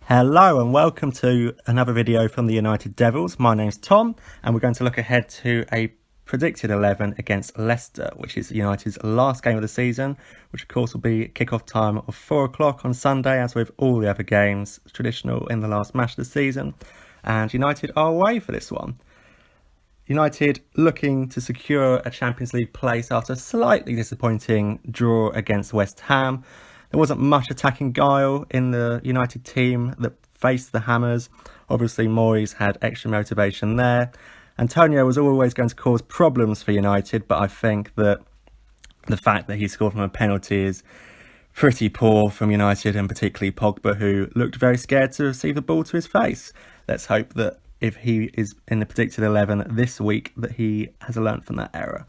Hello and welcome to another video from the United Devils. My name's Tom and we're going to look ahead to a predicted 11 against Leicester, which is United's last game of the season, which of course will be kick-off time of 4 o'clock on Sunday, as with all the other games, traditional in the last match of the season. And United are away for this one. United looking to secure a Champions League place after a slightly disappointing draw against West Ham. There wasn't much attacking guile in the United team that faced the Hammers. Obviously, Moyes had extra motivation there. Antonio was always going to cause problems for United, but I think that the fact that he scored from a penalty is pretty poor from United, and particularly Pogba, who looked very scared to receive the ball to his face. Let's hope that if he is in the predicted 11 this week, that he has learnt from that error.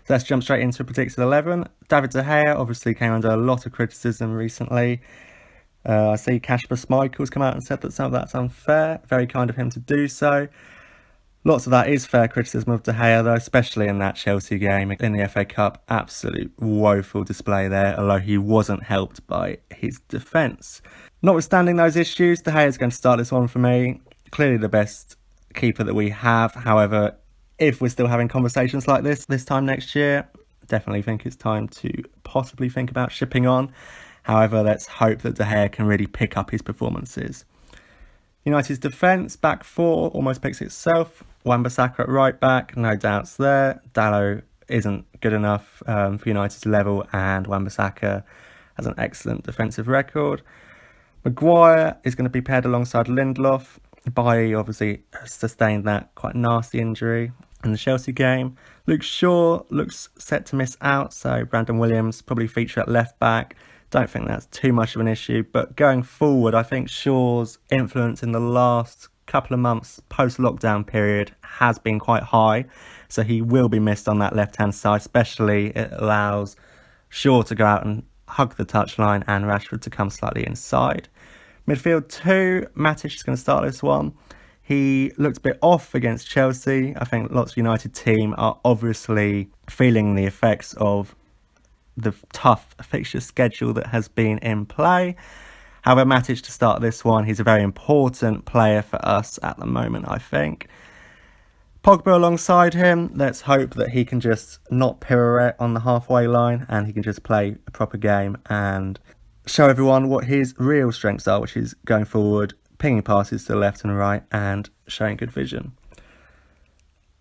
So let's jump straight into predicted 11. David De Gea obviously came under a lot of criticism recently. I see Kasper Schmeichel's come out and said that some of that's unfair. Very kind of him to do so. Lots of that is fair criticism of De Gea, though, especially in that Chelsea game in the FA Cup. Absolute woeful display there, although he wasn't helped by his defence. Notwithstanding those issues, De Gea is going to start this one for me. Clearly the best keeper that we have. However, if we're still having conversations like this time next year, definitely think it's time to possibly think about shipping on. However, let's hope that De Gea can really pick up his performances. United's defence, back four, almost picks itself. Wan-Bissaka at right back, no doubts there. Dalot isn't good enough for United's level, and Wan-Bissaka has an excellent defensive record. Maguire is going to be paired alongside Lindelof. Bailly obviously sustained that quite nasty injury in the Chelsea game. Luke Shaw looks set to miss out, so Brandon Williams probably feature at left back. Don't think that's too much of an issue, but going forward, I think Shaw's influence in the last couple of months post-lockdown period has been quite high, so he will be missed on that left-hand side. Especially it allows Shaw to go out and hug the touchline and Rashford to come slightly inside. Midfield 2, Matic is going to start this one. He looked a bit off against Chelsea. I think lots of United team are obviously feeling the effects of the tough fixture schedule that has been in play. However, Matic to start this one, he's a very important player for us at the moment, I think. Pogba alongside him, let's hope that he can just not pirouette on the halfway line and he can just play a proper game and show everyone what his real strengths are, which is going forward, pinging passes to the left and right, and showing good vision.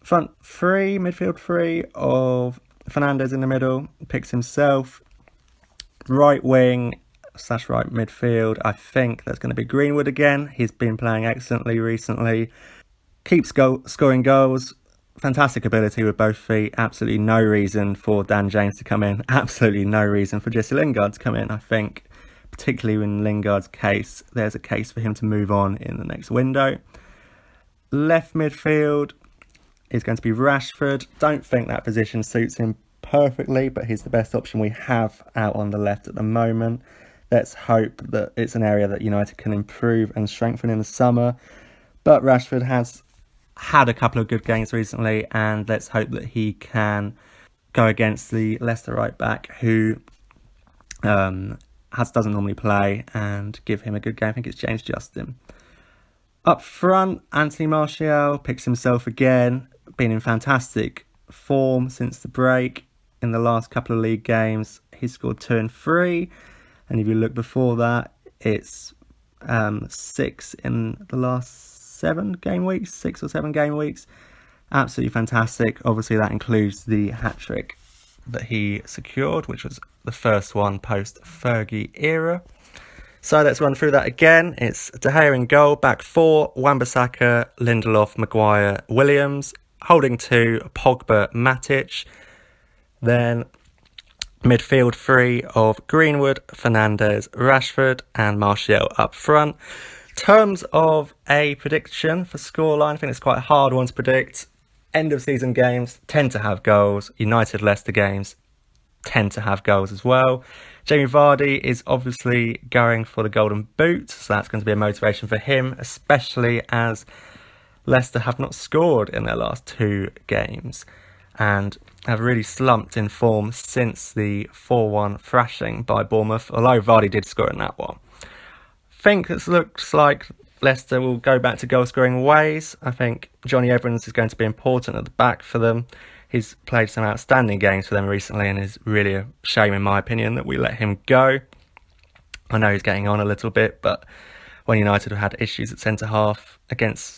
Front three, midfield three of Fernandes in the middle, picks himself. Right wing / right midfield, I think that's going to be Greenwood again. He's been playing excellently recently. Keeps scoring goals. Fantastic ability with both feet. Absolutely no reason for Dan James to come in. Absolutely no reason for Jesse Lingard to come in. I think, particularly in Lingard's case, there's a case for him to move on in the next window. Left midfield is going to be Rashford. Don't think that position suits him perfectly, but he's the best option we have out on the left at the moment. Let's hope that it's an area that United can improve and strengthen in the summer. But Rashford has had a couple of good games recently, and let's hope that he can go against the Leicester right back, who doesn't normally play, and give him a good game. I think it's James Justin. Up front, Anthony Martial picks himself again, been in fantastic form since the break. In the last couple of league games, he scored 2 and 3, and if you look before that, it's 6 in the last 6 or 7 game weeks. Absolutely fantastic. Obviously that includes the hat-trick that he secured, which was the first one post-Fergie era. So let's run through that again. It's De Gea in goal, back 4, Wan-Bissaka, Lindelof, Maguire, Williams, holding 2, Pogba, Matic. Then midfield 3 of Greenwood, Fernandes, Rashford, and Martial up front. Terms of a prediction for scoreline, I think it's quite a hard one to predict. End of season games tend to have goals. United Leicester games tend to have goals as well. Jamie Vardy is obviously going for the golden boot, so that's going to be a motivation for him, especially as Leicester have not scored in their last 2 games and have really slumped in form since the 4-1 thrashing by Bournemouth, although Vardy did score in that one. think it looks like Leicester will go back to goal-scoring ways. I think Johnny Evans is going to be important at the back for them. He's played some outstanding games for them recently, and it's really a shame, in my opinion, that we let him go. I know he's getting on a little bit, but when United have had issues at centre-half, particularly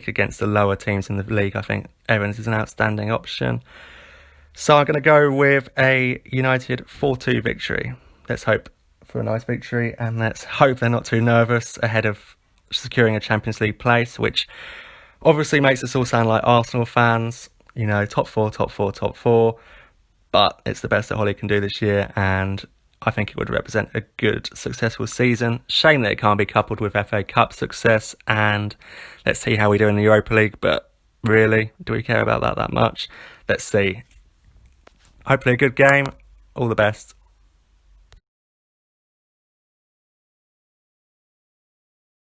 against the lower teams in the league, I think Evans is an outstanding option. So I'm going to go with a United 4-2 victory. Let's hope for a nice victory, and let's hope they're not too nervous ahead of securing a Champions League place, which obviously makes us all sound like Arsenal fans, you know, top four, but it's the best that Holly can do this year, and I think it would represent a good, successful season. Shame that it can't be coupled with FA Cup success, and let's see how we do in the Europa League, but really, do we care about that much? Let's see. Hopefully a good game. All the best.